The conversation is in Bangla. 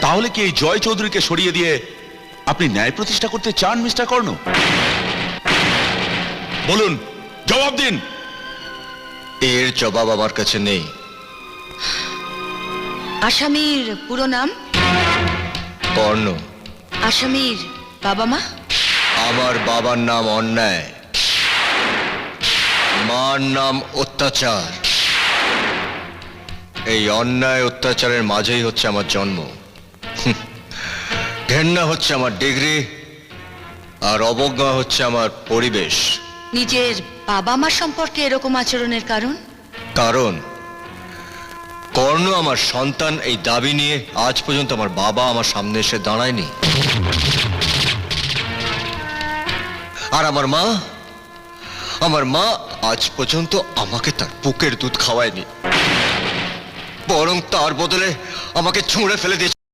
তাহলে কি এই জয় চৌধুরীকে সরিয়ে দিয়ে আপনি ন্যায় প্রতিষ্ঠা করতে চান মিস্টার কর্ণ? বলুন, জবাব দিন। এর জবাব আমার কাছে নেই। আসামির পুরো নাম? কর্ণ। আসামির বাবা মা? আমার বাবার নাম অন্যায়, মার নাম অত্যাচার। এই অন্যায় অত্যাচারের মাঝেই হচ্ছে আমার জন্ম। ঘেন্না হচ্ছে আমার ডিগ্রি, আর অবজ্ঞা হচ্ছে আমার পরিবেশ। নিজের বাবা মা সম্পর্কে এরকম আচরণের কারণ? কারণ কর্ণ আমার সন্তান এই দাবি নিয়ে আজ পর্যন্ত আমার বাবা আমার সামনে এসে দাঁড়ায়নি। আর আমার মা আজ পর্যন্ত আমাকে তার বুকের দুধ খাওয়ায়নি, বরং তার বদলে আমাকে ছুঁড়ে ফেলে দিয়েছে।